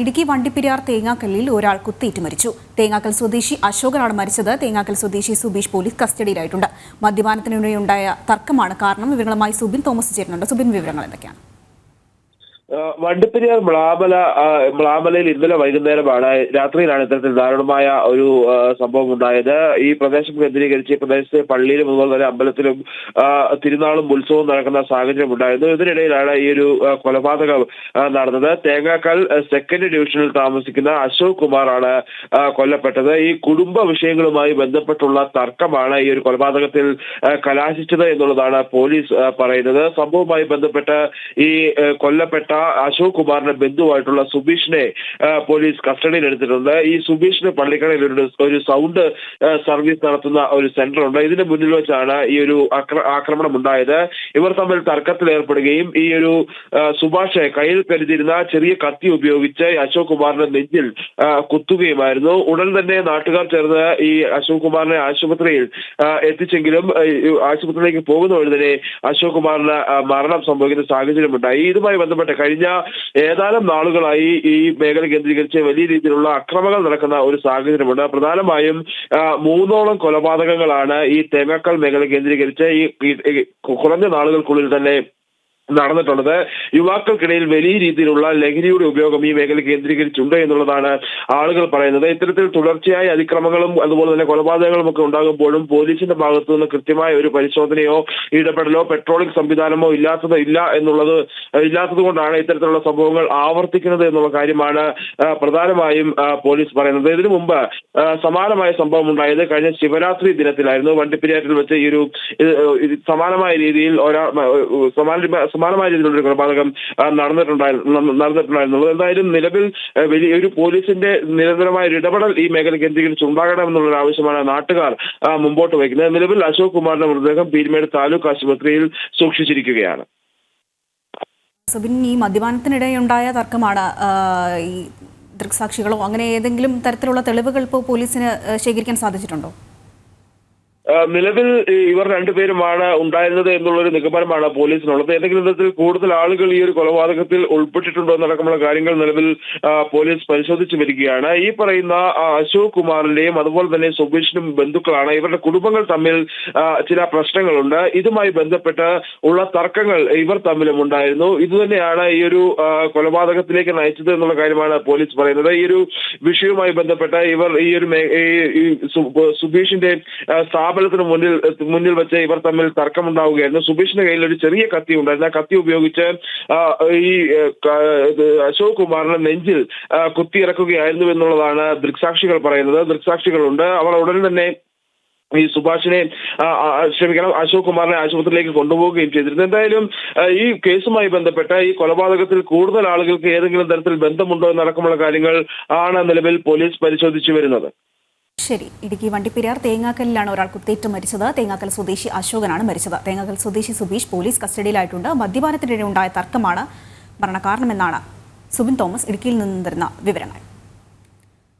ഇടുക്കി വണ്ടിപ്പെരിയാർ തേങ്ങാക്കല്ലിൽ ഒരാൾ കുത്തേറ്റ് മരിച്ചു. തേങ്ങാക്കൽ സ്വദേശി അശോകനാണ് മരിച്ചത്. തേങ്ങാക്കൽ സ്വദേശി സുബീഷ് പോലീസ് കസ്റ്റഡിയിലായിട്ടുണ്ട്. മദ്യപാനത്തിനിടെയുണ്ടായ തർക്കമാണ് കാരണം. വിവരങ്ങളുമായി സുബിൻ തോമസ് ചേരുന്നുണ്ട്. സുബിൻ, വിവരങ്ങൾ എന്തൊക്കെയാണ്? വണ്ടിപ്പെരിയാർ മ്ലാമലയിൽ ഇന്നലെ വൈകുന്നേരമാണ് രാത്രിയിലാണ് ഇത്തരത്തിൽ ദാരുണമായ ഒരു സംഭവം ഉണ്ടായത്. ഈ പ്രദേശം കേന്ദ്രീകരിച്ച് ഈ പ്രദേശത്തെ പള്ളിയിലും അതുപോലെ തന്നെ അമ്പലത്തിലും തിരുനാളും ഉത്സവവും നടക്കുന്ന സാഹചര്യം ഉണ്ടായിരുന്നു. ഇതിനിടയിലാണ് ഈ ഒരു കൊലപാതകം നടന്നത്. തേങ്ങാക്കൽ സെക്കൻഡ് ഡിവിഷനിൽ താമസിക്കുന്ന അശോക് കുമാറാണ് കൊല്ലപ്പെട്ടത്. ഈ കുടുംബ വിഷയങ്ങളുമായി ബന്ധപ്പെട്ടുള്ള തർക്കമാണ് ഈ ഒരു കൊലപാതകത്തിൽ കലാശിച്ചത് എന്നുള്ളതാണ് പോലീസ് പറയുന്നത്. സംഭവവുമായി ബന്ധപ്പെട്ട് ഈ കൊല്ലപ്പെട്ട അശോക് കുമാറിന്റെ ബന്ധുവായിട്ടുള്ള സുബീഷിനെ പോലീസ് കസ്റ്റഡിയിൽ എടുത്തിട്ടുണ്ട്. ഈ സുബീഷിന് പള്ളിക്കടയിൽ ഒരു സൗണ്ട് സർവീസ് നടത്തുന്ന ഒരു സെന്റർ ഉണ്ട്. ഇതിന് മുന്നിൽ വെച്ചാണ് ഈ ഒരു ആക്രമണം ഉണ്ടായത്. ഇവർ തമ്മിൽ തർക്കത്തിൽ ഏർപ്പെടുകയും ഈ ഒരു സുഭാഷ് കയ്യിൽ കരുതിയിരുന്ന ചെറിയ കത്തി ഉപയോഗിച്ച് അശോക് കുമാറിന്റെ നെഞ്ചിൽ കുത്തുകയുമായിരുന്നു. ഉടൻ തന്നെ നാട്ടുകാർ ചേർന്ന് ഈ അശോക് കുമാറിനെ ആശുപത്രിയിൽ എത്തിച്ചെങ്കിലും ആശുപത്രിയിലേക്ക് പോകുന്ന വഴി തന്നെ അശോക് കുമാറിന് മരണം സംഭവിക്കുന്ന സാഹചര്യമുണ്ടായി. ഇതുമായി ബന്ധപ്പെട്ട് കഴിഞ്ഞ ഏതാനും നാളുകളായി ഈ മേഖല കേന്ദ്രീകരിച്ച് വലിയ രീതിയിലുള്ള അക്രമങ്ങൾ നടക്കുന്ന ഒരു സാഹചര്യമുണ്ട്. പ്രധാനമായും 3ഓളം കൊലപാതകങ്ങളാണ് ഈ തേങ്ങാക്കൽ മേഖല കേന്ദ്രീകരിച്ച് ഈ കുറഞ്ഞ നാളുകൾക്കുള്ളിൽ തന്നെ നടന്നിട്ടുള്ളത്. യുവാക്കൾക്കിടയിൽ വലിയ രീതിയിലുള്ള ലഹരിയുടെ ഉപയോഗം ഈ മേഖല കേന്ദ്രീകരിച്ചുണ്ട് എന്നുള്ളതാണ് ആളുകൾ പറയുന്നത്. ഇത്തരത്തിൽ തുടർച്ചയായ അതിക്രമങ്ങളും അതുപോലെ തന്നെ കൊലപാതകങ്ങളും ഒക്കെ ഉണ്ടാകുമ്പോഴും പോലീസിന്റെ ഭാഗത്തു നിന്ന് കൃത്യമായ ഒരു പരിശോധനയോ ഇടപെടലോ പെട്രോളിംഗ് സംവിധാനമോ ഇല്ലാത്തത് കൊണ്ടാണ് ഇത്തരത്തിലുള്ള സംഭവങ്ങൾ ആവർത്തിക്കുന്നത് എന്നുള്ള കാര്യമാണ് പ്രധാനമായും പോലീസ് പറയുന്നത്. ഇതിനു മുമ്പ് സമാനമായ സംഭവം ഉണ്ടായത് കഴിഞ്ഞ ശിവരാത്രി ദിനത്തിലായിരുന്നു. വണ്ടിപ്പെരിയാറിൽ വെച്ച് ഈ ഒരു സമാനമായ രീതിയിൽ സമാനമായ രീതിയിലുള്ള കൊലപാതകം നടന്നിട്ടുണ്ടായിരുന്നുള്ളത്. എന്തായാലും നിലവിൽ വലിയൊരു പോലീസിന്റെ നിരന്തരമായ ഒരു ഇടപെടൽ ഈ മേഖല കേന്ദ്രീകരിച്ച് ഉണ്ടാകണമെന്നുള്ള ആവശ്യമാണ് നാട്ടുകാർ മുമ്പോട്ട് വയ്ക്കുന്നത്. നിലവിൽ അശോക് കുമാറിന്റെ മൃതദേഹം പീരുമേട് താലൂക്ക് ആശുപത്രിയിൽ സൂക്ഷിച്ചിരിക്കുകയാണ്. സുബിൻ, ഈ മദ്യപാനത്തിനിടെയുണ്ടായ തർക്കമാണ്. ഈ ദൃക്സാക്ഷികളോ അങ്ങനെ ഏതെങ്കിലും തരത്തിലുള്ള തെളിവുകൾ ഇപ്പോൾ പോലീസിന് ശേഖരിക്കാൻ സാധിച്ചിട്ടുണ്ടോ? നിലവിൽ ഇവർ രണ്ടുപേരുമാണ് ഉണ്ടായിരുന്നത് എന്നുള്ളൊരു നിഗമനമാണ് പോലീസിനുള്ളത്. ഏതെങ്കിലും തരത്തിൽ കൂടുതൽ ആളുകൾ ഈ ഒരു കൊലപാതകത്തിൽ ഉൾപ്പെട്ടിട്ടുണ്ടോ എന്നടക്കമുള്ള കാര്യങ്ങൾ നിലവിൽ പോലീസ് പരിശോധിച്ചു വരികയാണ്. ഈ പറയുന്ന അശോക് കുമാറിന്റെയും അതുപോലെ തന്നെ സുബീഷിനും ബന്ധുക്കളാണ്. ഇവരുടെ കുടുംബങ്ങൾ തമ്മിൽ ചില പ്രശ്നങ്ങളുണ്ട്. ഇതുമായി ബന്ധപ്പെട്ട് ഉള്ള തർക്കങ്ങൾ ഇവർ തമ്മിലും ഉണ്ടായിരുന്നു. ഇതുതന്നെയാണ് ഈ ഒരു കൊലപാതകത്തിലേക്ക് നയിച്ചത് എന്നുള്ള കാര്യമാണ് പോലീസ് പറയുന്നത്. ഈ ഒരു വിഷയവുമായി ബന്ധപ്പെട്ട് ഇവർ ഈ ഒരു സുബീഷിന്റെ സ്ഥാപനത്തിന് മുന്നിൽ വെച്ച് ഇവർ തമ്മിൽ തർക്കമുണ്ടാവുകയായിരുന്നു. സുബീഷിന്റെ കയ്യിൽ ഒരു ചെറിയ കത്തി ഉണ്ടായിരുന്നു. ആ കത്തി ഉപയോഗിച്ച് ഈ അശോക് കുമാറിന്റെ നെഞ്ചിൽ കുത്തിയിറക്കുകയായിരുന്നു എന്നുള്ളതാണ് ദൃക്സാക്ഷികൾ പറയുന്നത്. ദൃക്സാക്ഷികളുണ്ട്. അവർ ഉടൻ തന്നെ ഈ അശോക് കുമാറിനെ ആശുപത്രിയിലേക്ക് കൊണ്ടുപോവുകയും ചെയ്തിരുന്നു. എന്തായാലും ഈ കേസുമായി ബന്ധപ്പെട്ട് ഈ കൊലപാതകത്തിൽ കൂടുതൽ ആളുകൾക്ക് ഏതെങ്കിലും തരത്തിൽ ബന്ധമുണ്ടോ എന്നടക്കമുള്ള കാര്യങ്ങൾ ആണ് നിലവിൽ പോലീസ് പരിശോധിച്ചു വരുന്നത്. ശരി. ഇടുക്കി വണ്ടിപ്പെരിയാർ തേങ്ങാക്കല്ലിലാണ് ഒരാൾ കുത്തേറ്റ് മരിച്ചത്. തേങ്ങാക്കൽ സ്വദേശി അശോകനാണ് മരിച്ചത്. തേങ്ങാക്കൽ സ്വദേശി സുബീഷ് പോലീസ് കസ്റ്റഡിയിലായിട്ടുണ്ട്. മദ്യപാനത്തിനിടെ ഉണ്ടായ തർക്കമാണ് മരണകാരണമെന്നാണ് സുബിൻ തോമസ് ഇടുക്കിയിൽ നിന്ന് തരുന്ന വിവരങ്ങൾ.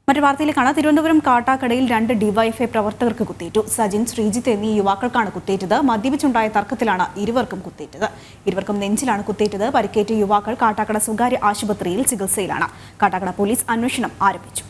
മറ്റു വാർത്തയിലേക്കാണ്. തിരുവനന്തപുരം കാട്ടാക്കടയിൽ 2 ഡിവൈഎഫ്ഐ പ്രവർത്തകർക്ക് കുത്തേറ്റു. സജിൻ, ശ്രീജിത്ത് എന്നീ യുവാക്കൾക്കാണ് കുത്തേറ്റത്. മദ്യപിച്ചുണ്ടായ തർക്കത്തിലാണ് ഇരുവർക്കും കുത്തേറ്റത്. ഇരുവർക്കും നെഞ്ചിലാണ് കുത്തേറ്റത്. പരിക്കേറ്റ യുവാക്കൾ കാട്ടാക്കട സ്വകാര്യ ആശുപത്രിയിൽ ചികിത്സയിലാണ്. കാട്ടാക്കട പോലീസ് അന്വേഷണം ആരംഭിച്ചു.